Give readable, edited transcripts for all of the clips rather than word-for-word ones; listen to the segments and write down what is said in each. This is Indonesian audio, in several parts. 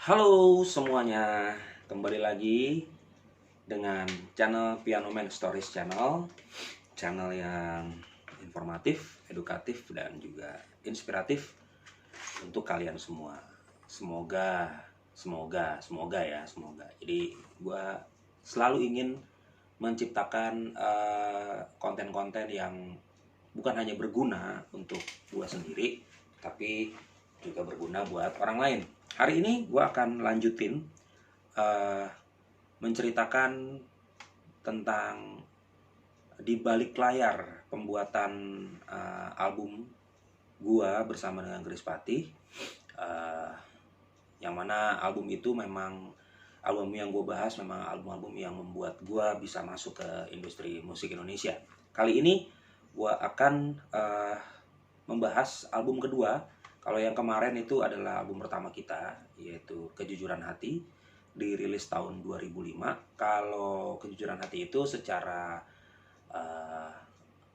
Halo semuanya, kembali lagi dengan channel Piano Man Stories channel yang informatif, edukatif, dan juga inspiratif untuk kalian semua. Semoga. Jadi gua selalu ingin menciptakan konten-konten yang bukan hanya berguna untuk gua sendiri, tapi juga berguna buat orang lain. Hari ini gua akan lanjutin uh, menceritakan tentang di balik layar pembuatan album gua bersama dengan Chris Patih, uh, yang mana album itu memang album yang gue bahas memang album-album yang membuat gue bisa masuk ke industri musik Indonesia. Kali ini gue akan membahas album kedua. Kalau yang kemarin itu adalah album pertama kita, yaitu Kejujuran Hati, dirilis tahun 2005. Kalau Kejujuran Hati itu secara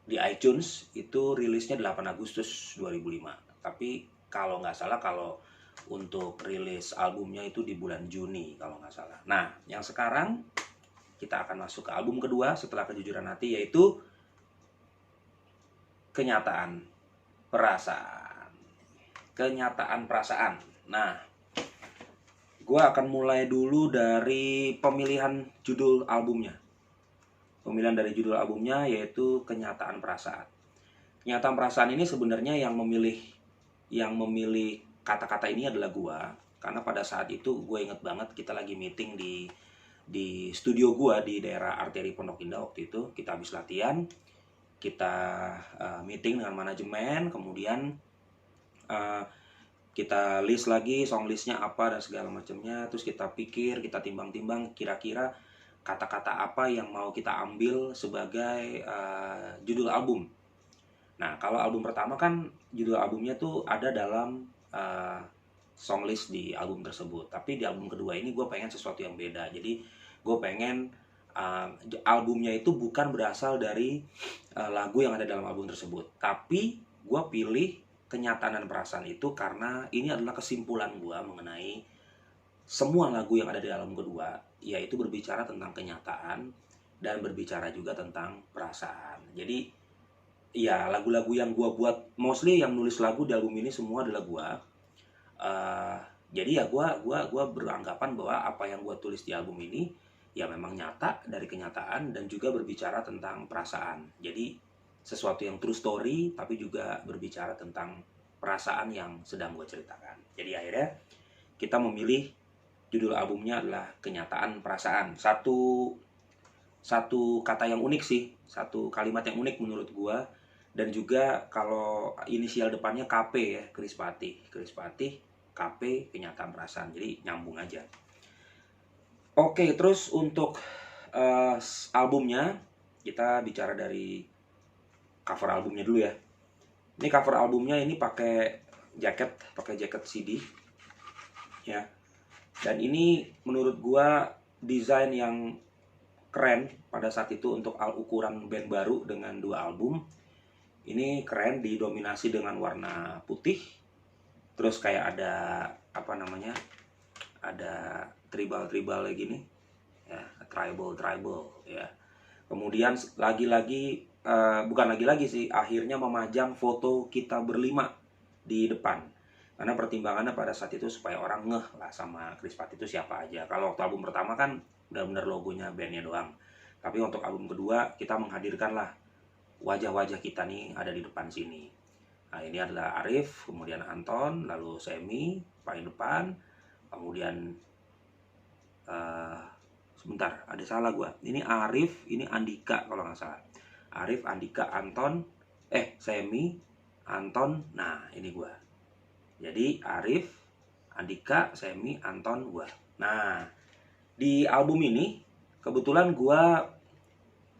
di iTunes itu rilisnya 8 Agustus 2005. Tapi kalau nggak salah, kalau untuk rilis albumnya itu di bulan Juni kalau nggak salah. Nah, yang sekarang kita akan masuk ke album kedua setelah Kejujuran Hati, yaitu Kenyataan Perasaan. Kenyataan Perasaan. Nah, gue akan mulai dulu dari pemilihan judul albumnya. Pemilihan dari judul albumnya yaitu Kenyataan Perasaan. Kenyataan Perasaan ini sebenarnya yang memilih kata-kata ini adalah gue, karena pada saat itu gue inget banget kita lagi meeting di studio gue di daerah Arteri Pondok Indah. Waktu itu kita habis latihan, kita meeting dengan manajemen, kemudian kita list lagi song listnya apa dan segala macamnya. Terus kita pikir, kita timbang-timbang kira-kira kata-kata apa yang mau kita ambil sebagai judul album. Nah, kalau album pertama kan judul albumnya tuh ada dalam song list di album tersebut. Tapi di album kedua ini gue pengen sesuatu yang beda. Jadi gue pengen albumnya itu bukan berasal dari lagu yang ada dalam album tersebut. Tapi gue pilih Kenyataan dan Perasaan itu karena ini adalah kesimpulan gue mengenai semua lagu yang ada di album kedua, yaitu berbicara tentang kenyataan dan berbicara juga tentang perasaan. Jadi ya lagu-lagu yang gue buat, mostly yang nulis lagu di album ini semua adalah gue. Jadi ya gue beranggapan bahwa apa yang gue tulis di album ini ya memang nyata dari kenyataan dan juga berbicara tentang perasaan. Jadi sesuatu yang true story tapi juga berbicara tentang perasaan yang sedang gue ceritakan. Jadi akhirnya kita memilih judul albumnya adalah Kenyataan Perasaan. Satu kata yang unik sih, satu kalimat yang unik menurut gue. Dan juga kalau inisial depannya KP ya, Chris Patih, KP, Kenyataan Perasaan. Jadi nyambung aja. Oke, terus untuk albumnya kita bicara dari cover albumnya dulu ya. Ini cover albumnya ini pakai jaket CD ya. Dan ini menurut gua desain yang keren pada saat itu untuk ukuran band baru dengan 2 album. Ini keren, didominasi dengan warna putih. Terus kayak ada apa namanya? Ada tribal kayak gini. Ya, tribal ya. Kemudian bukan lagi sih, akhirnya memajang foto kita berlima di depan. Karena pertimbangannya pada saat itu supaya orang ngeh lah sama Chris Patih itu siapa aja. Kalau waktu album pertama kan benar-benar logonya bandnya doang. Tapi untuk album kedua kita menghadirkan lah wajah-wajah kita nih ada di depan sini. Nah, ini adalah Arif, kemudian Anton, lalu Semi paling depan, kemudian sebentar, ada salah gua. Ini Arif, ini Andika kalau nggak salah. Arif, Andika, Anton, Semi, Anton. Nah, ini gua. Jadi Arif, Andika, Semi, Anton, gua. Nah, di album ini kebetulan gua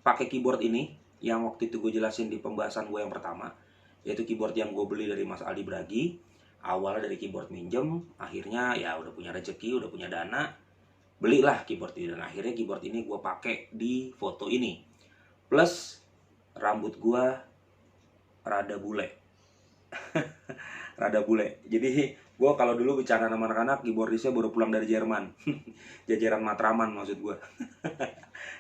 pakai keyboard ini yang waktu itu gue jelasin di pembahasan gue yang pertama, yaitu keyboard yang gue beli dari Mas Aldi Bragi. Awalnya dari keyboard minjem, akhirnya ya udah punya rezeki, udah punya dana, belilah keyboard ini. Dan akhirnya keyboard ini gue pakai di foto ini. Plus rambut gue rada bule. Rada bule. Jadi Gue kalau dulu bicara sama anak-anak, keyboardisnya baru pulang dari Jerman. Jajaran Matraman maksud gue.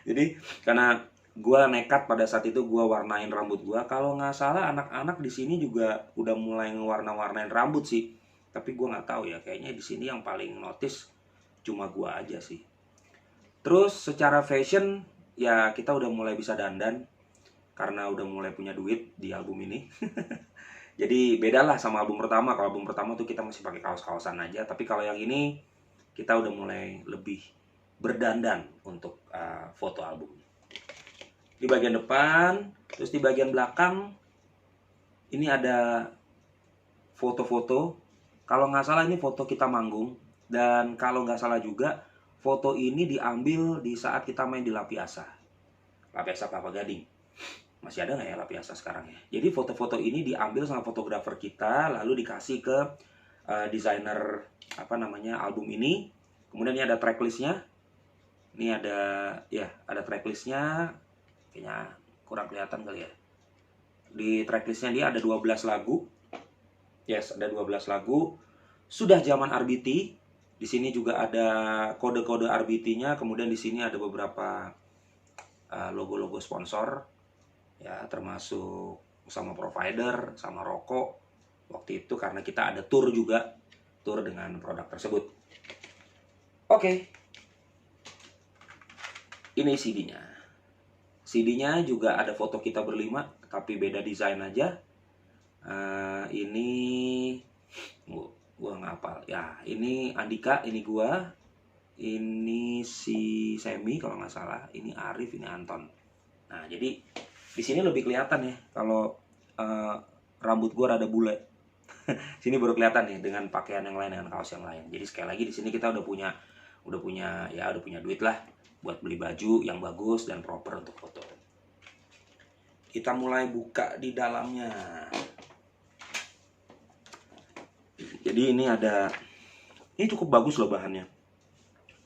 Jadi karena gue nekat pada saat itu, gue warnain rambut gue. Kalau nggak salah anak-anak di sini juga udah mulai ngewarna-warnain rambut sih. Tapi gue nggak tahu ya, kayaknya di sini yang paling notice cuma gue aja sih. Terus secara fashion ya kita udah mulai bisa dandan karena udah mulai punya duit di album ini. Jadi beda lah sama album pertama. Kalau album pertama tuh kita masih pakai kaos-kaosan aja. Tapi kalau yang ini kita udah mulai lebih berdandan untuk foto album. Di bagian depan, terus di bagian belakang ini ada foto-foto. Kalau nggak salah ini foto kita manggung. Dan kalau nggak salah juga foto ini diambil di saat kita main di La Piazza. La Piazza Kelapa Gading. Masih ada nggak ya La Piazza sekarang ya? Jadi foto-foto ini diambil sama fotografer kita, lalu dikasih ke desainer album ini. Kemudian ini ada tracklistnya. Ini ada tracklistnya. Kayaknya kurang kelihatan kali ya. Di tracklistnya dia ada 12 lagu. Yes, ada 12 lagu. Sudah zaman RBT. Di sini juga ada kode-kode RBT-nya. Kemudian di sini ada beberapa logo-logo sponsor. Ya, termasuk sama provider, sama rokok. Waktu itu karena kita ada tour juga. Tour dengan produk tersebut. Oke. Ini CD-nya. CD-nya juga ada foto kita berlima, tapi beda desain aja. Ini gua ngapal. Ya, ini Andika, ini gua. Ini si Semi kalau nggak salah. Ini Arif, ini Anton. Nah, jadi di sini lebih kelihatan ya kalau rambut gua rada bule. Sini baru kelihatan nih dengan pakaian yang lain, dengan kaos yang lain. Jadi sekali lagi di sini kita udah punya duit lah buat beli baju yang bagus dan proper untuk foto. Kita mulai buka di dalamnya. Jadi ini cukup bagus loh bahannya.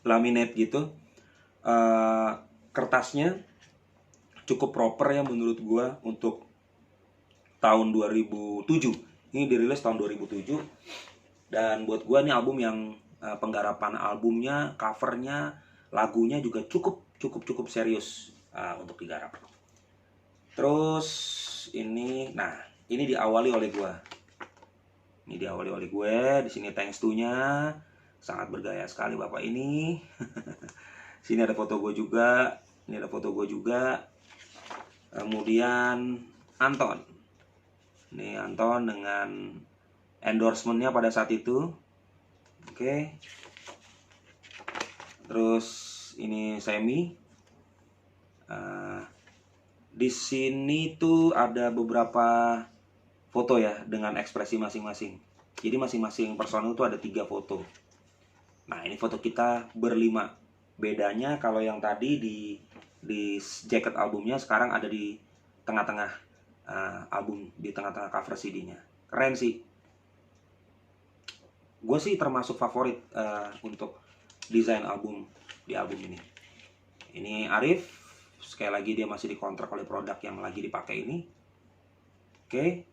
Laminate gitu. Kertasnya cukup proper ya menurut gua untuk tahun 2007. Ini dirilis tahun 2007. Dan buat gua ini album yang penggarapan albumnya, covernya, lagunya juga cukup serius untuk digarap. Terus ini diawali oleh gua. Ini diawali oleh gue. Di sini thanks to-nya sangat bergaya sekali bapak ini. Sini ada foto gue juga. Ini ada foto gue juga. Kemudian Anton. Ini Anton dengan endorsement-nya pada saat itu. Oke. Terus ini Semi. Di sini tuh ada beberapa foto ya dengan ekspresi masing-masing. Jadi masing-masing personil tuh ada 3 foto. Nah, ini foto kita berlima. Bedanya kalau yang tadi di jaket albumnya, sekarang ada di tengah-tengah album, di tengah-tengah cover CD-nya. Keren sih. Gue sih termasuk favorit untuk desain album di album ini. Ini Arif, sekali lagi dia masih dikontrak oleh produk yang lagi dipakai ini. Oke.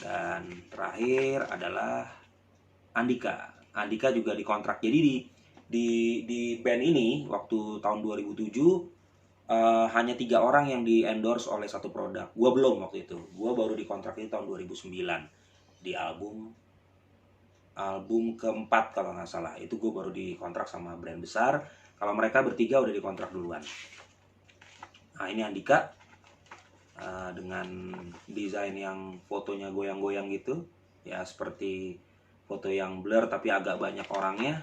Dan terakhir adalah Andika. Andika juga dikontrak. Jadi di band ini waktu tahun 2007 hanya 3 orang yang di endorse oleh satu produk. Gua belum waktu itu. Gua baru dikontrak di tahun 2009 di album keempat kalau nggak salah. Itu gue baru dikontrak sama brand besar. Kalau mereka bertiga udah dikontrak duluan. Nah, ini Andika dengan desain yang fotonya goyang-goyang gitu. Ya, seperti foto yang blur tapi agak banyak orangnya.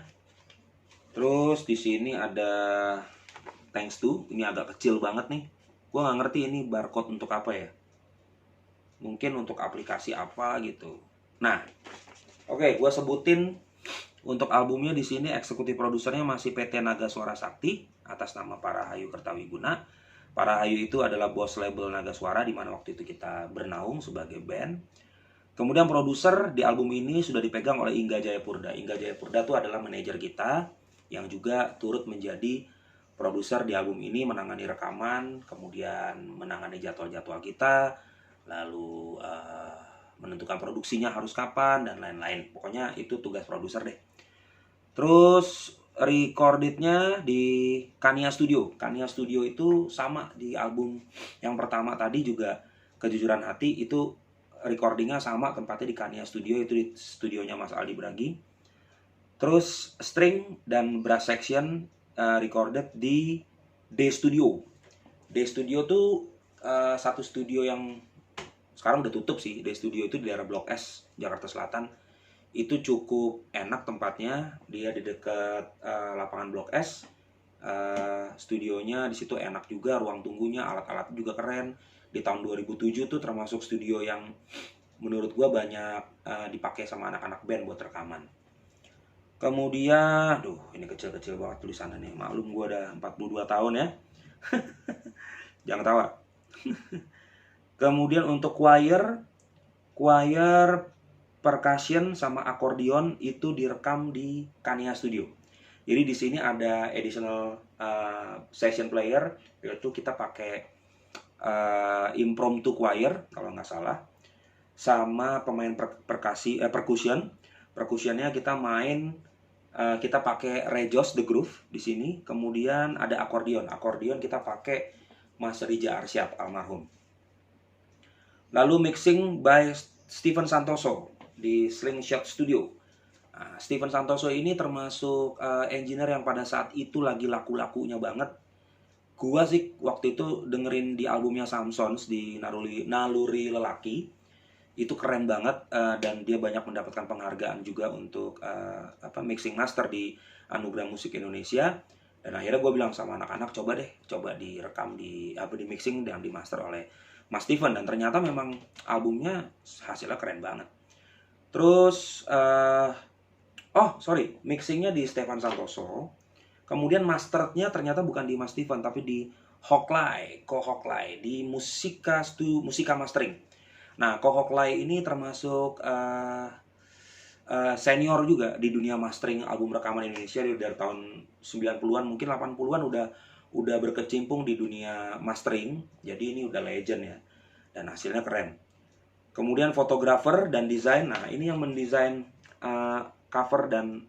Terus di sini ada thanks to, ini agak kecil banget nih. Gue nggak ngerti ini barcode untuk apa ya. Mungkin untuk aplikasi apa gitu. Nah, oke, gue sebutin untuk albumnya di sini eksekutif produsernya masih PT Naga Suara Sakti atas nama Parahayu Kertawiguna. Parahayu itu adalah bos label Naga Suara di mana waktu itu kita bernaung sebagai band. Kemudian produser di album ini sudah dipegang oleh Ingga Jayapurda. Ingga Jayapurda itu adalah manajer kita yang juga turut menjadi produser di album ini, menangani rekaman, kemudian menangani jadwal-jadwal kita, lalu menentukan produksinya harus kapan dan lain-lain. Pokoknya itu tugas produser deh. Terus recordednya di Kania Studio. Kania Studio itu sama di album yang pertama tadi juga, Kejujuran Hati, itu recordingnya sama, tempatnya di Kania Studio, itu di studionya Mas Aldi Bragi. Terus string dan brass section recorded di D Studio. D Studio tuh satu studio yang sekarang udah tutup sih. D Studio itu di daerah Blok S, Jakarta Selatan. Itu cukup enak tempatnya, dia di dekat lapangan Blok S. Studionya di situ enak juga, ruang tunggunya, alat-alat juga keren. Di tahun 2007 tuh termasuk studio yang menurut gua banyak dipakai sama anak-anak band buat rekaman. Kemudian, ini kecil-kecil banget tulisannya nih. Maklum gua udah 42 tahun ya. Jangan tawa. Kemudian untuk choir, percussion sama akordeon itu direkam di Kania Studio. Jadi di sini ada additional session player, yaitu kita pakai impromptu choir kalau nggak salah, sama pemain percussion. Percussionnya kita main, kita pakai Rejos The Groove di sini. Kemudian ada akordeon. Akordeon kita pakai Mas Rija Arsyad almarhum. Lalu mixing by Steven Santoso di Slingshot Studio. Nah, Steven Santoso ini termasuk engineer yang pada saat itu lagi laku-lakunya banget. Gua sih waktu itu dengerin di albumnya Samsons di Naluri Lelaki. Itu keren banget, dan dia banyak mendapatkan penghargaan juga untuk mixing master di Anugerah Musik Indonesia. Dan akhirnya gue bilang sama anak-anak, coba direkam di mixing dan di master oleh Mas Steven, dan ternyata memang albumnya hasilnya keren banget. Terus mixingnya di Stefan Santoso. Kemudian masternya ternyata bukan di Mas Steven, tapi di Ko Hoklai di Musika Mastering. Nah, Ko Hoklai ini termasuk senior juga di dunia mastering album rekaman Indonesia dari tahun 90-an, mungkin 80-an udah berkecimpung di dunia mastering. Jadi ini udah legend ya. Dan hasilnya keren. Kemudian fotografer dan desain. Nah, ini yang mendesain cover dan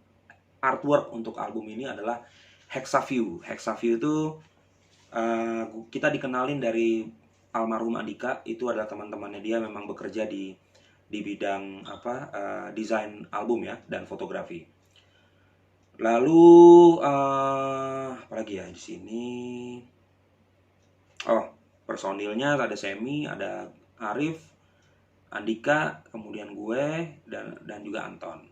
artwork untuk album ini adalah Hexaview. Hexaview itu kita dikenalin dari almarhum Andika. Itu adalah teman-temannya dia, memang bekerja di bidang desain album ya dan fotografi. Lalu apalagi ya di sini? Personilnya ada Semi, ada Arif, Andika, kemudian gue dan juga Anton.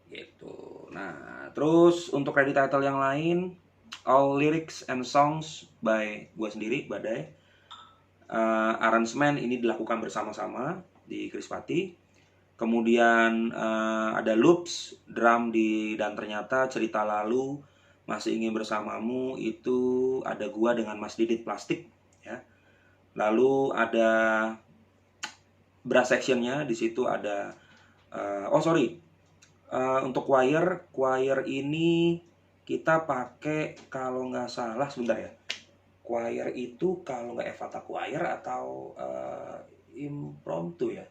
Gitu. Nah, terus untuk credit title yang lain, all lyrics and songs by gue sendiri, Badai. Arrangement ini dilakukan bersama-sama di Krispati. Kemudian ada loops, drum dan ternyata cerita lalu, Masih Ingin Bersamamu, itu ada gua dengan Mas Didit Plastik ya. Lalu ada brass sectionnya, di situ ada untuk choir ini kita pakai, kalau nggak salah sebentar ya, choir itu kalau nggak Evata Choir atau impromptu ya,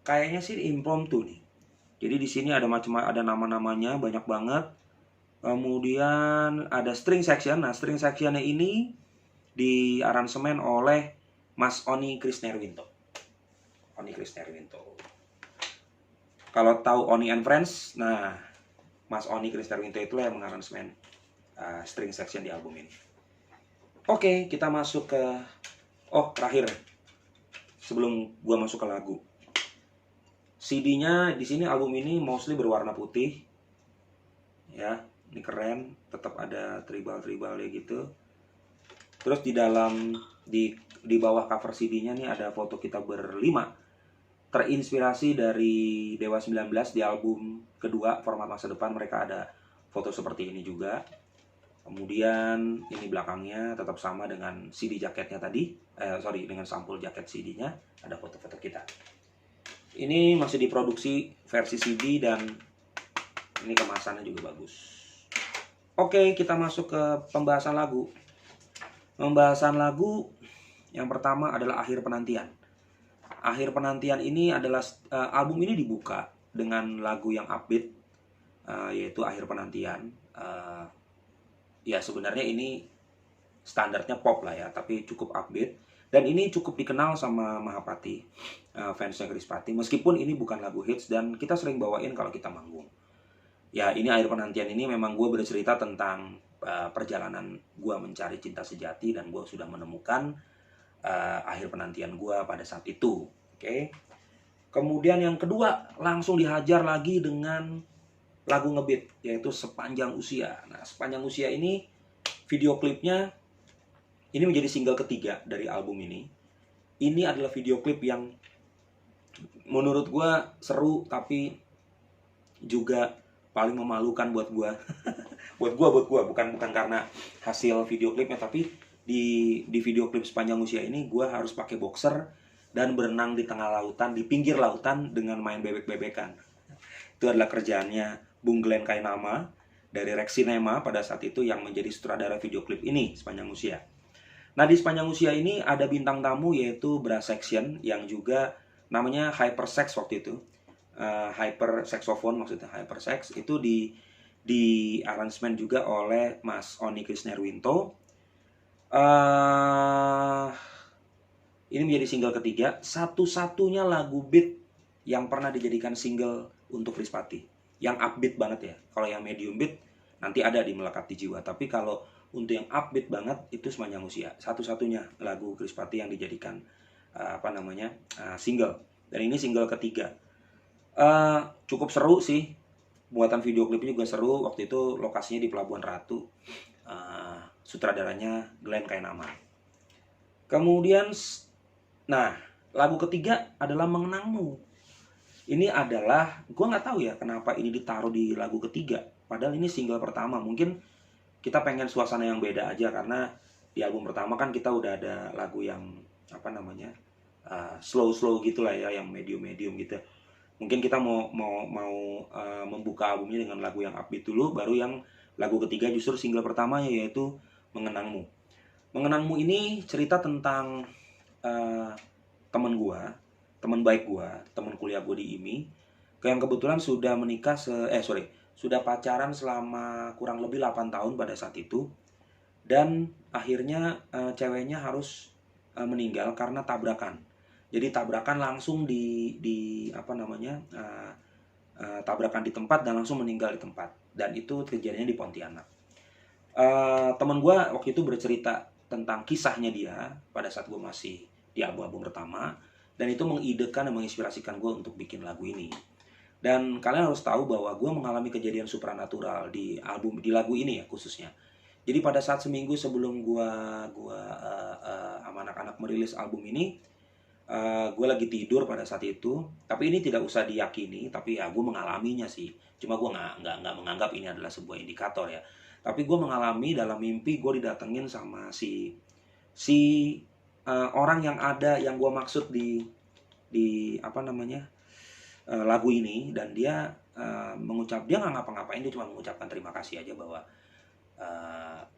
kayaknya sih impromptu nih. Jadi di sini ada nama-namanya banyak banget. Kemudian ada string section. Nah, string sectionnya ini di aransemen oleh Mas Oni Krisnerwinto. Kalau tahu Oni and Friends, nah Mas Oni Krisnerwinto itulah yang mengaransemen string section di album ini. Oke, kita masuk ke terakhir sebelum gua masuk ke lagu. CD-nya di sini album ini mostly berwarna putih. Ya, ini keren, tetap ada tribal-tribalnya gitu. Terus di bawah cover CD-nya nih ada foto kita berlima. Terinspirasi dari Dewa 19 di album kedua Format Masa Depan, mereka ada foto seperti ini juga. Kemudian ini belakangnya tetap sama dengan CD jaketnya tadi. Dengan sampul jaket CD-nya ada foto-foto kita. Ini masih diproduksi versi CD dan ini kemasannya juga bagus. Oke, kita masuk ke pembahasan lagu. Pembahasan lagu yang pertama adalah Akhir Penantian. Akhir Penantian ini adalah album ini dibuka dengan lagu yang upbeat, yaitu Akhir Penantian. Ya sebenarnya ini standarnya pop lah ya, tapi cukup upbeat. Dan ini cukup dikenal sama Mahapati, fansnya Krispati. Meskipun ini bukan lagu hits dan kita sering bawain kalau kita manggung. Ya ini Akhir Penantian ini memang gue bercerita tentang perjalanan gue mencari cinta sejati dan gue sudah menemukan akhir penantian gue pada saat itu. Oke. Kemudian yang kedua langsung dihajar lagi dengan lagu ngebeat, yaitu Sepanjang Usia. Nah, Sepanjang Usia ini video klipnya ini menjadi single ketiga dari album ini. Ini adalah video klip yang menurut gue seru tapi juga paling memalukan buat gue. buat gue bukan karena hasil video klipnya, tapi di video klip Sepanjang Usia ini gue harus pakai boxer dan berenang di tengah lautan, di pinggir lautan dengan main bebek-bebekan. Itu adalah kerjaannya Bung Glenn Kainama dari Rex Cinema pada saat itu yang menjadi sutradara video klip ini, Sepanjang Usia. Nah, di Sepanjang Usia ini ada bintang tamu yaitu Brass Section yang juga namanya Hypersex waktu itu. Hyper saxophone maksudnya Hypersex itu di aransemen juga oleh Mas Oni Krisnerwinto. Ini menjadi single ketiga, satu-satunya lagu beat yang pernah dijadikan single untuk Krispati. Yang upbeat banget ya. Kalau yang medium beat nanti ada di Melekat di Jiwa. Tapi kalau untuk yang upbeat banget itu Sepanjang Usia. Satu-satunya lagu Krispati yang dijadikan single. Dan ini single ketiga. Cukup seru sih. Buatan video klipnya juga seru. Waktu itu lokasinya di Pelabuhan Ratu. Sutradaranya Glenn Kainama. Kemudian, nah, lagu ketiga adalah Mengenangmu. Ini adalah, gue nggak tahu ya kenapa ini ditaruh di lagu ketiga. Padahal ini single pertama. Mungkin kita pengen suasana yang beda aja karena di album pertama kan kita udah ada lagu yang slow gitulah ya, yang medium gitu. Mungkin kita mau membuka albumnya dengan lagu yang upbeat dulu, baru yang lagu ketiga justru single pertamanya yaitu Mengenangmu. Mengenangmu ini cerita tentang teman baik gua, teman kuliah gua di IMI, yang kebetulan sudah menikah sudah pacaran selama kurang lebih 8 tahun pada saat itu, dan akhirnya ceweknya harus meninggal karena tabrakan. Jadi tabrakan langsung tabrakan di tempat dan langsung meninggal di tempat, dan itu kejadiannya di Pontianak. Teman gue waktu itu bercerita tentang kisahnya dia pada saat gue masih di album pertama, dan itu mengidekan dan menginspirasikan gue untuk bikin lagu ini. Dan kalian harus tahu bahwa gue mengalami kejadian supranatural di lagu ini ya khususnya. Jadi pada saat seminggu sebelum gue sama anak-anak merilis album ini, gue lagi tidur pada saat itu. Tapi ini tidak usah diyakini, tapi ya gue mengalaminya sih. Cuma gue nggak menganggap ini adalah sebuah indikator ya. Tapi gue mengalami dalam mimpi gue didatengin sama si orang yang ada yang gue maksud di lagu ini, dan dia dia nggak ngapa-ngapain, dia cuma mengucapkan terima kasih aja bahwa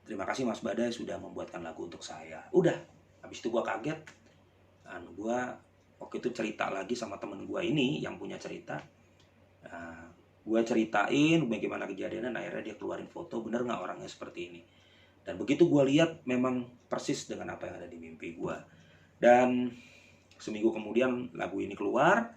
terima kasih Mas Badai sudah membuatkan lagu untuk saya. Udah, habis itu gue kaget. Gue waktu itu cerita lagi sama temen gue ini yang punya cerita. Gue ceritain bagaimana kejadiannya, dan akhirnya dia keluarin foto, bener nggak orangnya seperti ini. Dan begitu gue lihat memang persis dengan apa yang ada di mimpi gue. Dan seminggu kemudian lagu ini keluar.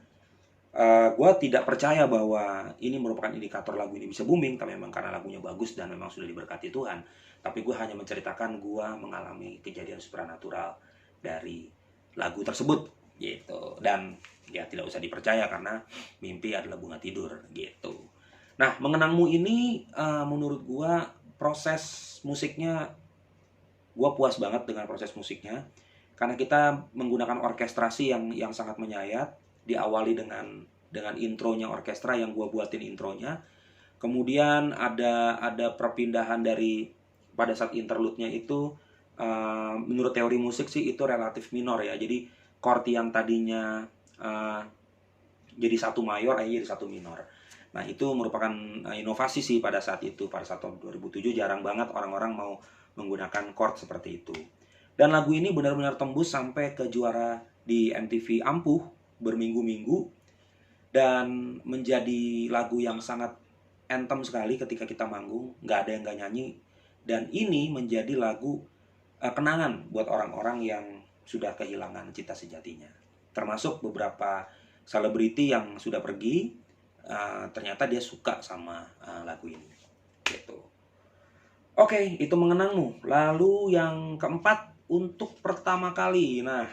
Gue tidak percaya bahwa ini merupakan indikator lagu ini bisa booming, tapi memang karena lagunya bagus dan memang sudah diberkati Tuhan. Tapi gue hanya menceritakan gue mengalami kejadian supranatural dari lagu tersebut gitu. Dan ya tidak usah dipercaya karena mimpi adalah bunga tidur gitu. Nah, Mengenangmu ini menurut gue proses musiknya, gue puas banget dengan proses musiknya. Karena kita menggunakan orkestrasi yang sangat menyayat. Diawali dengan intronya orkestra yang gue buatin intronya. Kemudian ada perpindahan dari pada saat interlude-nya itu, menurut teori musik sih itu relatif minor ya. Jadi chord yang tadinya jadi satu mayor jadi satu minor. Nah, itu merupakan inovasi sih pada saat itu. Pada saat tahun 2007 jarang banget orang-orang mau menggunakan chord seperti itu. Dan lagu ini benar-benar tembus sampai ke juara di MTV Ampuh berminggu-minggu dan menjadi lagu yang sangat anthem sekali ketika kita manggung, nggak ada yang nggak nyanyi. Dan ini menjadi lagu kenangan buat orang-orang yang sudah kehilangan cinta sejatinya. Termasuk beberapa selebriti yang sudah pergi, ternyata dia suka sama lagu ini. Gitu. Oke, itu mengenangmu. Lalu yang keempat, untuk pertama kali. Nah,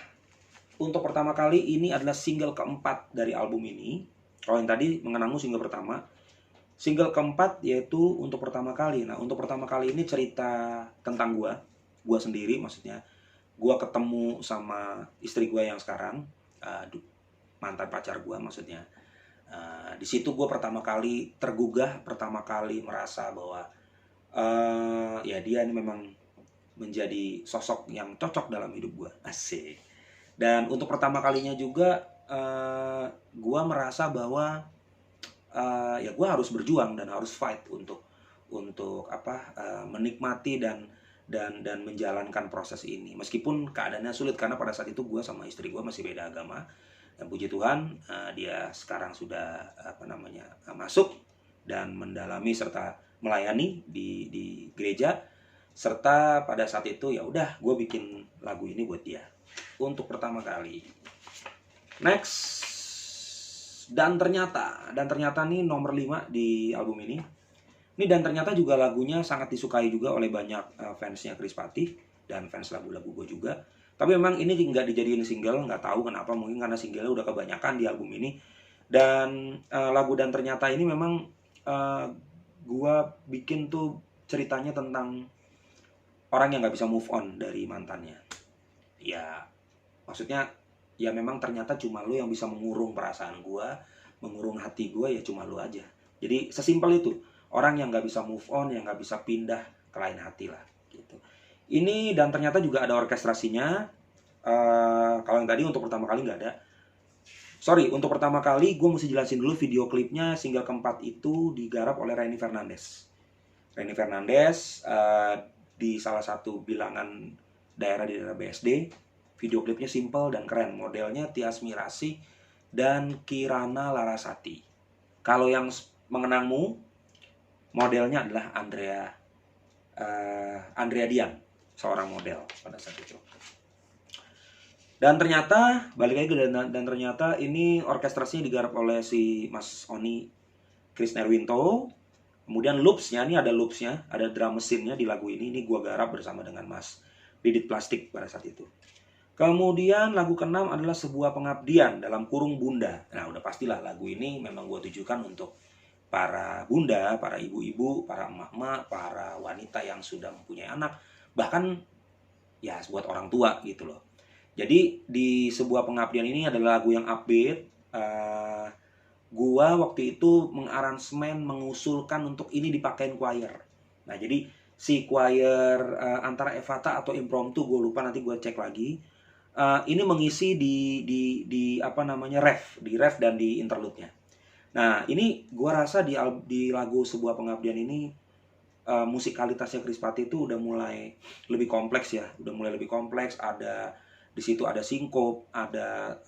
untuk pertama kali ini adalah single keempat dari album ini. Kalau yang tadi mengenangmu single pertama. Single keempat yaitu untuk pertama kali. Nah, untuk pertama kali ini cerita tentang gua sendiri maksudnya. Gua ketemu sama istri gua yang sekarang, mantan pacar gua maksudnya. Di situ gua pertama kali tergugah, pertama kali merasa bahwa ya dia ini memang menjadi sosok yang cocok dalam hidup gua. Asik. Dan untuk pertama kalinya juga gua merasa bahwa ya gue harus berjuang dan harus fight untuk menikmati dan menjalankan proses ini, meskipun keadaannya sulit karena pada saat itu gue sama istri gue masih beda agama. Dan puji Tuhan dia sekarang sudah masuk dan mendalami serta melayani di gereja, serta pada saat itu ya udah gue bikin lagu ini buat dia untuk pertama kali. Next, dan ternyata nih nomor 5 di album ini. Ini dan ternyata juga lagunya sangat disukai juga oleh banyak fansnya Chris Patih dan fans lagu-lagu gue juga. Tapi memang ini nggak dijadiin single, nggak tahu kenapa, mungkin karena singlenya udah kebanyakan di album ini. Dan lagu dan ternyata ini memang gue bikin tuh ceritanya tentang orang yang nggak bisa move on dari mantannya. Ya maksudnya ya memang ternyata cuma lu yang bisa mengurung perasaan gue, mengurung hati gue, ya cuma lu aja. Jadi sesimpel itu. Orang yang nggak bisa move on, yang nggak bisa pindah ke lain hati lah. Gitu. Ini dan ternyata juga ada orkestrasinya. Kalau yang tadi untuk pertama kali nggak ada. Sorry, untuk pertama kali gue mesti jelasin dulu video klipnya single keempat itu digarap oleh Reni Fernandez. Reni Fernandez di salah satu bilangan daerah di daerah BSD. Video klipnya simple dan keren. Modelnya Tias Mirasih dan Kirana Larasati. Kalau yang mengenangmu, modelnya adalah Andrea Dian, seorang model pada saat itu. Dan ternyata, balik lagi dan ternyata ini orkestrasinya digarap oleh si Mas Oni Krisnerwinto. Kemudian loopsnya, ini ada loopsnya, ada drum mesinnya di lagu ini. Ini gua garap bersama dengan Mas Didit Plastik pada saat itu. Kemudian lagu ke-6 adalah Sebuah Pengabdian dalam kurung Bunda. Nah udah pastilah lagu ini memang gue tujukan untuk para bunda, para ibu-ibu, para emak-emak, para wanita yang sudah mempunyai anak. Bahkan ya buat orang tua gitu loh. Jadi di Sebuah Pengabdian ini adalah lagu yang upbeat. Gua waktu itu mengaransemen, mengusulkan untuk ini dipakein choir. Nah jadi si choir antara Evata atau impromptu, gue lupa, nanti gue cek lagi. Ini mengisi di ref dan di interlude-nya. Nah, ini gua rasa di lagu Sebuah Pengabdian ini musikalitasnya Chris Patih itu udah mulai lebih kompleks ya, ada di situ ada sinkop, ada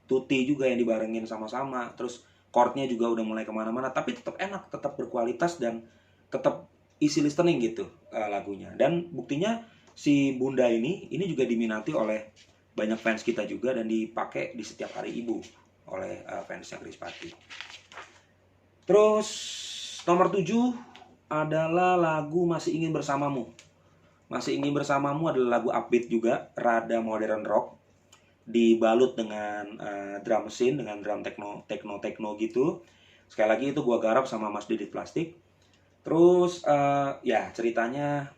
tutti juga yang dibarengin sama-sama, terus chordnya juga udah mulai kemana-mana, tapi tetap enak, tetap berkualitas dan tetap easy listening gitu lagunya. Dan buktinya si Bunda ini juga diminati oleh banyak fans kita juga dan dipakai di setiap hari ibu oleh fansnya Chris Patih. Terus nomor 7 adalah lagu Masih Ingin Bersamamu. Masih Ingin Bersamamu adalah lagu upbeat juga, rada modern rock, dibalut dengan drum mesin, dengan drum techno gitu. Sekali lagi itu gua garap sama Mas Didit Plastik. Terus ya ceritanya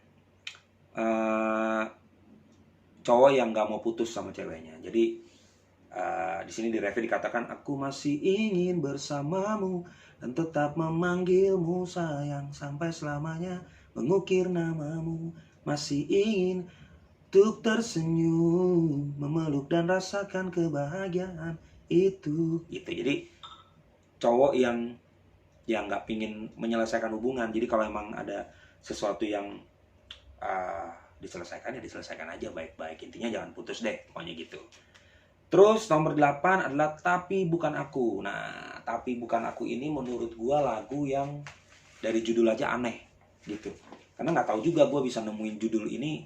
cowok yang nggak mau putus sama ceweknya. Jadi di sini di refnya dikatakan, aku masih ingin bersamamu dan tetap memanggilmu sayang sampai selamanya, mengukir namamu, masih ingin untuk tersenyum, memeluk dan rasakan kebahagiaan itu. Gitu. Jadi cowok yang nggak pingin menyelesaikan hubungan. Jadi kalau emang ada sesuatu yang diselesaikan ya diselesaikan aja baik-baik, intinya jangan putus deh, pokoknya gitu. Terus nomor 8 adalah Tapi Bukan Aku. Nah, Tapi Bukan Aku ini menurut gua lagu yang dari judul aja aneh gitu. Karena nggak tahu juga gua bisa nemuin judul ini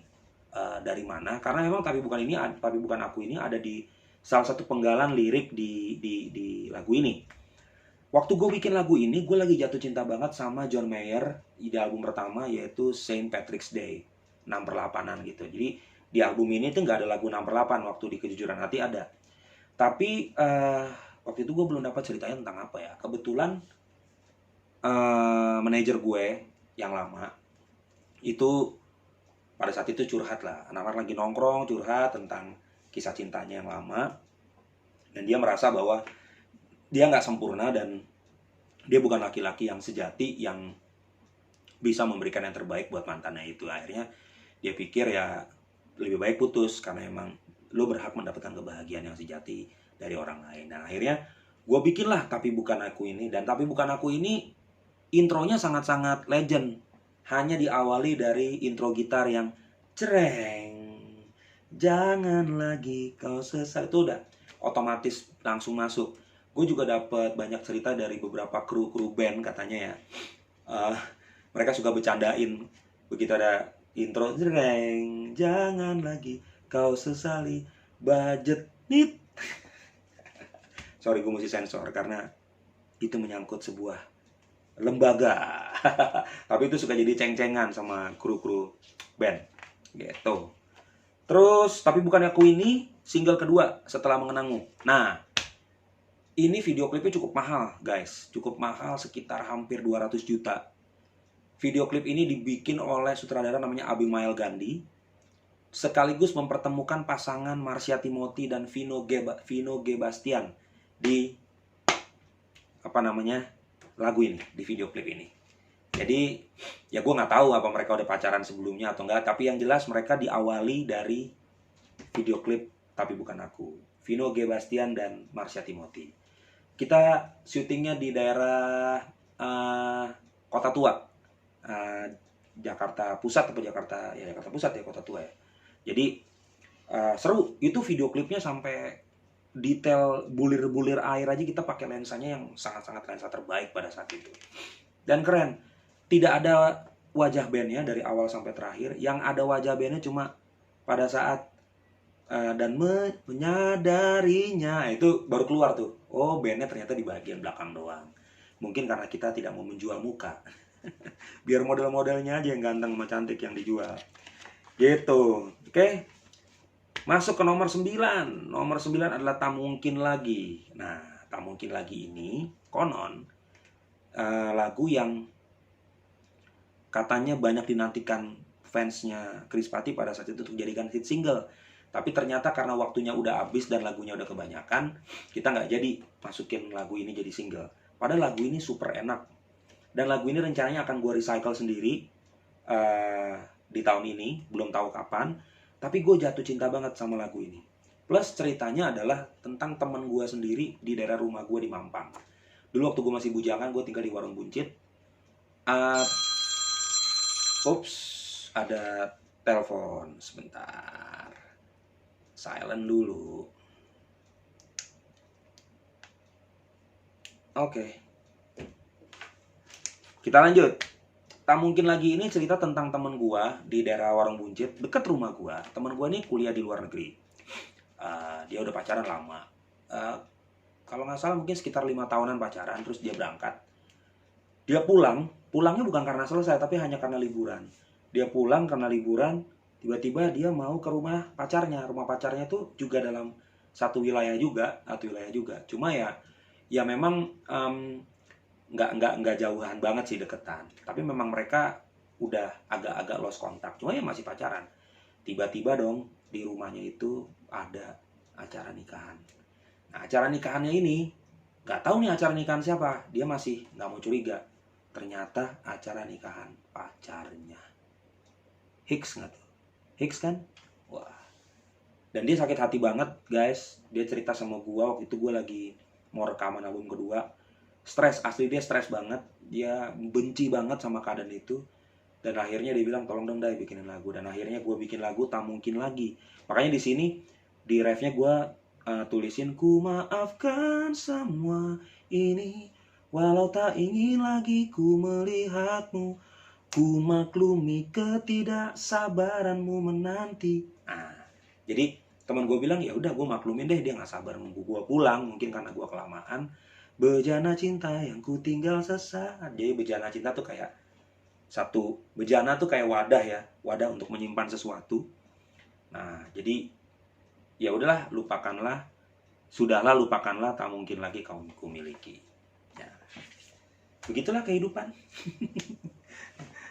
dari mana. Karena memang Tapi Bukan Aku ini ada di salah satu penggalan lirik di lagu ini. Waktu gue bikin lagu ini, gue lagi jatuh cinta banget sama John Mayer di album pertama, yaitu Saint Patrick's Day, 6/8an gitu. Jadi di album ini tuh nggak ada lagu 6/8, waktu di Kejujuran Hati ada. Tapi waktu itu gue belum dapat ceritanya tentang apa ya. Kebetulan manajer gue yang lama itu pada saat itu curhat lah. Anak-anak lagi nongkrong curhat tentang kisah cintanya yang lama. Dan dia merasa bahwa dia nggak sempurna dan dia bukan laki-laki yang sejati yang bisa memberikan yang terbaik buat mantannya itu. Akhirnya dia pikir ya lebih baik putus karena emang lo berhak mendapatkan kebahagiaan yang sejati dari orang lain. Dan akhirnya gue bikinlah Tapi Bukan Aku ini. Dan Tapi Bukan Aku ini intronya sangat-sangat legend. Hanya diawali dari intro gitar yang cereng, jangan lagi kau sesal. Itu udah otomatis langsung masuk. Gue juga dapat banyak cerita dari beberapa kru band katanya ya. Mereka suka bercandain begitu ada intro jreng, jangan lagi kau sesali budget nit. Sorry, gue mesti sensor karena itu menyangkut sebuah lembaga. Tapi itu suka jadi ceng-cengan sama kru band gitu. Terus Tapi Bukan Aku ini single kedua setelah Mengenangmu. Nah, ini video klipnya cukup mahal guys, cukup mahal, sekitar hampir 200 juta. Video klip ini dibikin oleh sutradara namanya Abimael Gandhi, sekaligus mempertemukan pasangan Marsha Timothy dan Vino G. Bastian di lagu ini, di video klip ini. Jadi ya gue nggak tahu apa mereka udah pacaran sebelumnya atau enggak, tapi yang jelas mereka diawali dari video klip Tapi Bukan Aku, Vino G. Bastian dan Marsha Timothy. Kita syutingnya di daerah Kota Tua, Jakarta Pusat atau Jakarta Pusat ya, Kota Tua ya. Jadi seru itu video klipnya, sampai detail bulir-bulir air aja kita pakai lensanya yang sangat-sangat lensa terbaik pada saat itu. Dan keren, tidak ada wajah bandnya dari awal sampai terakhir. Yang ada wajah bandnya cuma pada saat dan menyadarinya itu baru keluar tuh. Oh, bandnya ternyata di bagian belakang doang. Mungkin karena kita tidak mau menjual muka. Biar model-modelnya aja yang ganteng sama cantik yang dijual. Gitu. Oke. Masuk ke nomor 9. Nomor 9 adalah Tak Mungkin Lagi. Nah, Tak Mungkin Lagi ini konon lagu yang katanya banyak dinantikan fansnya Krispatih pada saat itu untuk dijadikan hit single. Tapi ternyata karena waktunya udah habis dan lagunya udah kebanyakan, kita nggak jadi masukin lagu ini jadi single. Padahal lagu ini super enak. Dan lagu ini rencananya akan gue recycle sendiri di tahun ini, belum tahu kapan. Tapi gue jatuh cinta banget sama lagu ini. Plus ceritanya adalah tentang temen gue sendiri di daerah rumah gue di Mampang. Dulu waktu gue masih bujangan, gue tinggal di Warung Buncit. Ada telepon sebentar. Silent dulu. Oke. Kita lanjut. Tak Mungkin Lagi ini cerita tentang temen gua di daerah Warung Buncit, dekat rumah gua. Temen gua ini kuliah di luar negeri. Dia udah pacaran lama. Kalau nggak salah mungkin sekitar 5 tahunan pacaran, terus dia berangkat. Dia pulangnya bukan karena selesai, tapi hanya karena liburan. Dia pulang karena liburan, tiba-tiba dia mau ke rumah pacarnya. Rumah pacarnya tuh juga dalam satu wilayah juga. Cuma ya memang nggak jauhan banget sih, deketan. Tapi memang mereka udah agak-agak lost kontak. Cuma ya masih pacaran. Tiba-tiba dong di rumahnya itu ada acara nikahan. Nah, acara nikahannya ini nggak tahu nih acara nikahan siapa. Dia masih nggak mau curiga. Ternyata acara nikahan pacarnya. Hicks nggak tuh? Hicks kan? Wah. Dan dia sakit hati banget guys. Dia cerita sama gua waktu itu gua lagi mau rekaman album kedua. Stres, asli dia stres banget. Dia benci banget sama keadaan itu. Dan akhirnya dia bilang tolong dong Dai bikinin lagu. Dan akhirnya gua bikin lagu Tak Mungkin Lagi. Makanya di sini di refnya gua tulisin ku maafkan semua ini, walau tak ingin lagi ku melihatmu, ku maklumi ketidaksabaranmu menanti. Nah, jadi teman gue bilang ya udah gue maklumin deh, dia nggak sabar nunggu gue pulang, mungkin karena gue kelamaan. Bejana cinta yang ku tinggal sesaat. Jadi bejana cinta tuh kayak satu, bejana tuh kayak wadah ya, wadah untuk menyimpan sesuatu. Nah, jadi ya udahlah, lupakanlah, sudahlah lupakanlah, tak mungkin lagi kau miliki. Ya, begitulah kehidupan.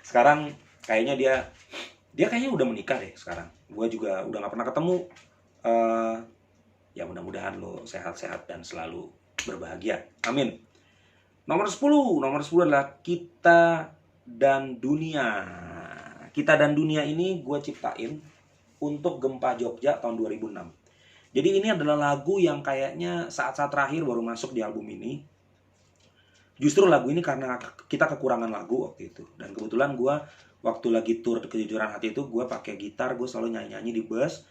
Sekarang kayaknya dia kayaknya udah menikah deh sekarang. Gue juga udah nggak pernah ketemu. Ya mudah-mudahan lo sehat-sehat dan selalu berbahagia. Amin. Nomor 10 adalah kita dan dunia. Kita dan dunia ini gue ciptain untuk Gempa Jogja tahun 2006. Jadi ini adalah lagu yang kayaknya saat-saat terakhir baru masuk di album ini. Justru lagu ini karena kita kekurangan lagu waktu itu. Dan kebetulan gue waktu lagi tour Kejujuran Hati itu, gue pakai gitar, gue selalu nyanyi-nyanyi di bus.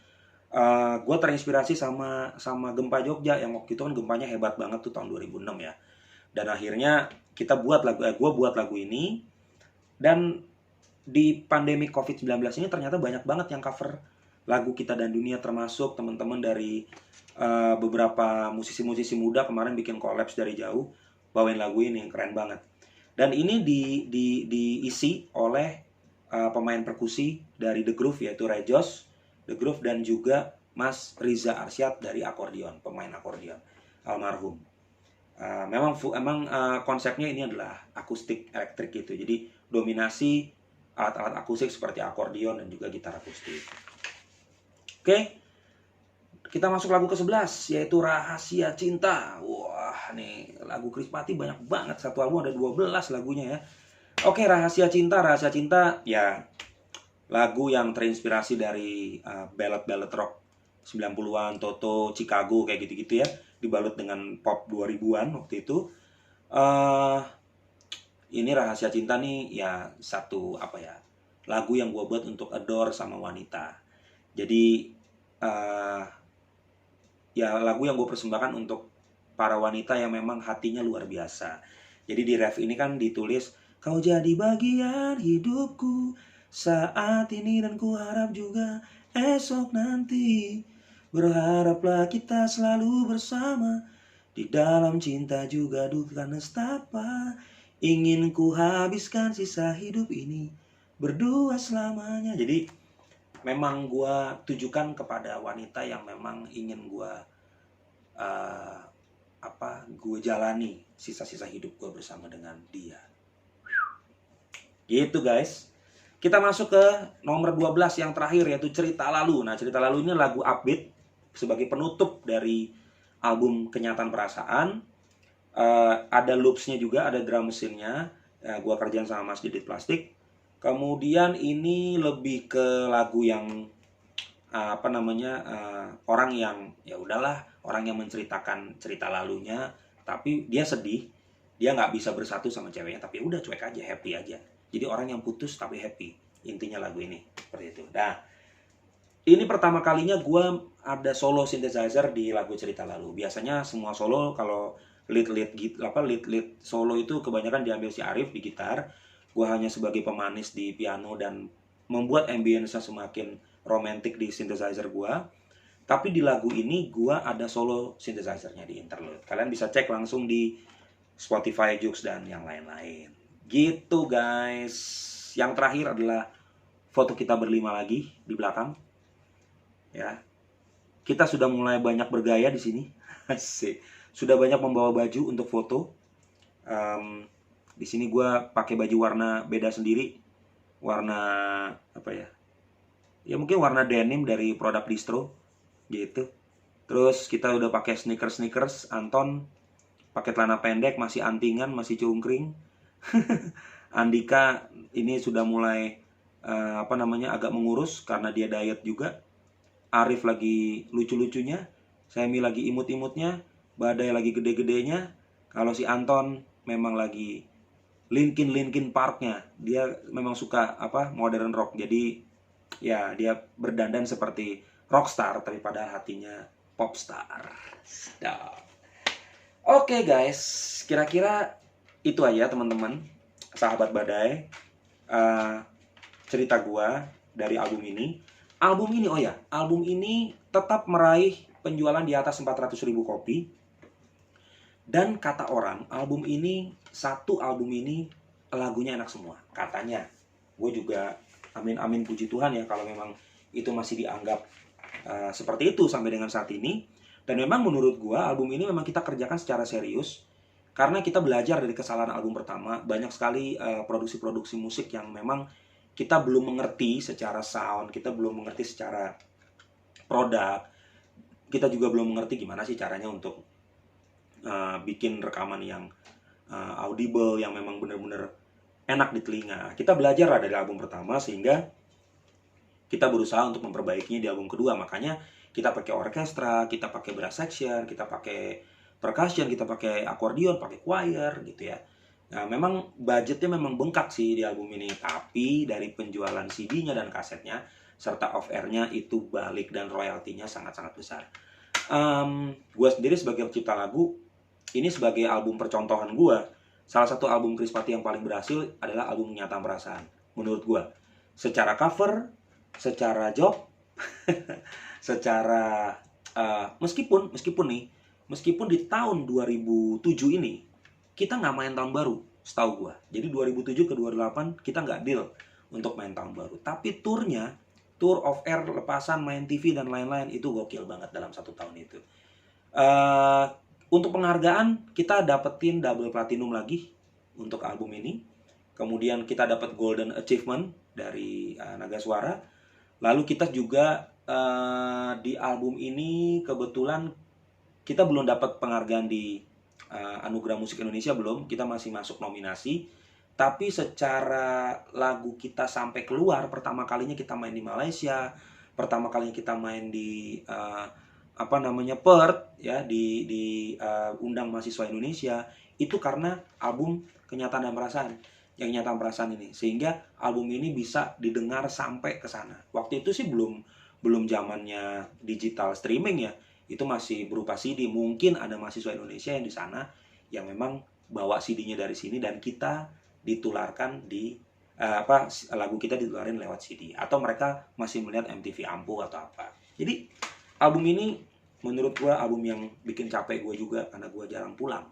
Gue terinspirasi sama Gempa Jogja yang waktu itu kan gempanya hebat banget tuh tahun 2006 ya. Dan akhirnya kita buat gue buat lagu ini. Dan di pandemi COVID-19 ini ternyata banyak banget yang cover lagu Kita dan Dunia, termasuk teman-teman dari beberapa musisi-musisi muda kemarin bikin collabs dari jauh bawain lagu ini, keren banget. Dan ini diisi oleh pemain perkusi dari The Groove, yaitu Rejos The Groove, dan juga Mas Riza Arsyad dari akordion, pemain akordion almarhum. Memang konsepnya ini adalah akustik elektrik gitu. Jadi dominasi alat-alat akustik seperti akordion dan juga gitar akustik. Oke. Kita masuk lagu ke-11, yaitu Rahasia Cinta. Wah, nih lagu Krispatih banyak banget. Satu album ada 12 lagunya ya. Oke, Rahasia Cinta ya lagu yang terinspirasi dari ballad-ballad rock 90-an, Toto, Chicago, kayak gitu-gitu ya. Dibalut dengan pop 2000-an waktu itu. Ini Rahasia Cinta nih ya satu lagu yang gue buat untuk adore sama wanita. Jadi ya lagu yang gue persembahkan untuk para wanita yang memang hatinya luar biasa. Jadi di ref ini kan ditulis, kau jadi bagian hidupku saat ini dan ku harap juga esok nanti. Berharaplah kita selalu bersama di dalam cinta juga duka nestapa. Ingin ku habiskan sisa hidup ini berdua selamanya. Jadi memang gue tujukan kepada wanita yang memang ingin gue jalani sisa-sisa hidup gue bersama dengan dia. Gitu guys. Kita masuk ke nomor 12 yang terakhir, yaitu Cerita Lalu. Nah, Cerita Lalu ini lagu upbeat sebagai penutup dari album Kenyataan Perasaan. Ada loopsnya juga, ada drum mesinnya. Gue kerjaan sama Mas Didit Plastik. Kemudian ini lebih ke lagu yang orang yang ya udahlah, orang yang menceritakan cerita lalunya, tapi dia sedih, dia nggak bisa bersatu sama ceweknya, tapi udah cuek aja, happy aja. Jadi orang yang putus tapi happy, intinya lagu ini seperti itu. Nah, ini pertama kalinya gue ada solo synthesizer di lagu Cerita Lalu. Biasanya semua solo kalau lead solo itu kebanyakan diambil si Arif di gitar. Gue hanya sebagai pemanis di piano dan membuat ambience-nya semakin romantis di synthesizer gue. Tapi di lagu ini gue ada solo synthesizer-nya di interlude. Kalian bisa cek langsung di Spotify, Joox, dan yang lain-lain. Gitu guys. Yang terakhir adalah foto kita berlima lagi di belakang. Ya, kita sudah mulai banyak bergaya di sini. Asik. Sudah banyak membawa baju untuk foto. Di sini gue pakai baju warna beda sendiri, warna ya mungkin warna denim dari produk distro gitu. Terus kita udah pakai sneakers. Anton pakai celana pendek, masih antingan, masih cungkring. Andika ini sudah mulai agak mengurus karena dia diet juga. Arif lagi lucu-lucunya, Semi lagi imut-imutnya, Badai lagi gede-gedenya. Kalau si Anton memang lagi Linkin Parknya. Dia memang suka modern rock. Jadi ya dia berdandan seperti rockstar, tapi padahal hatinya Popstar. Sedap. Oke guys, kira-kira itu aja teman-teman, sahabat Badai, cerita gua dari album ini. Album ini tetap meraih penjualan di atas 400.000 kopi. Dan kata orang, satu album ini lagunya enak semua, katanya. Gue juga amin puji Tuhan ya kalau memang itu masih dianggap seperti itu sampai dengan saat ini. Dan memang menurut gue album ini memang kita kerjakan secara serius karena kita belajar dari kesalahan album pertama. Banyak sekali produksi-produksi musik yang memang kita belum mengerti secara sound, kita belum mengerti secara produk, kita juga belum mengerti gimana sih caranya untuk bikin rekaman yang audible, yang memang benar-benar enak di telinga. Kita belajar lah dari album pertama sehingga kita berusaha untuk memperbaikinya di album kedua. Makanya kita pakai orkestra, kita pakai brass section, kita pakai percussion, kita pakai akordeon, pakai choir gitu ya. Nah, memang budgetnya memang bengkak sih di album ini, tapi dari penjualan CD-nya dan kasetnya serta off-air-nya itu balik dan royaltinya sangat-sangat besar. Gue sendiri sebagai pencipta lagu, ini sebagai album percontohan gue, salah satu album Krispatih yang paling berhasil adalah album Nyata Perasaan. Menurut gue, secara cover, secara job, secara meskipun di tahun 2007 ini kita nggak main tahun baru, setahu gue. Jadi 2007 ke 2008 kita nggak deal untuk main tahun baru. Tapi tour of air, lepasan, main TV dan lain-lain itu gokil banget dalam satu tahun itu. Untuk penghargaan kita dapetin double platinum lagi untuk album ini. Kemudian kita dapat golden achievement dari Naga Suara. Lalu kita juga di album ini kebetulan kita belum dapat penghargaan di Anugerah Musik Indonesia, belum. Kita masih masuk nominasi. Tapi secara lagu kita sampai keluar, pertama kalinya kita main di Malaysia, pertama kalinya kita main di Perth ya, di undang mahasiswa Indonesia, itu karena album Kenyataan dan Perasaan. Yang Kenyataan Perasaan ini, sehingga album ini bisa didengar sampai ke sana. Waktu itu sih belum zamannya digital streaming ya. Itu masih berupa CD. Mungkin ada mahasiswa Indonesia yang di sana yang memang bawa CD-nya dari sini dan kita ditularkan di lagu kita ditularin lewat CD, atau mereka masih melihat MTV Ampuh atau apa. Jadi album ini menurut gue album yang bikin capek gue juga, karena gue jarang pulang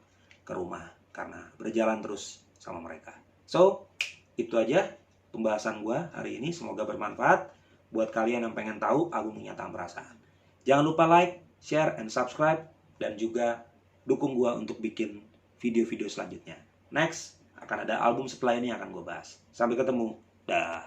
ke rumah karena berjalan terus sama mereka. So, itu aja pembahasan gue hari ini. Semoga bermanfaat buat kalian yang pengen tahu album Kenyataan Perasaan. Jangan lupa like, share, and subscribe, dan juga dukung gue untuk bikin video-video selanjutnya. Next, akan ada album setelah ini yang akan gue bahas. Sampai ketemu. Dah.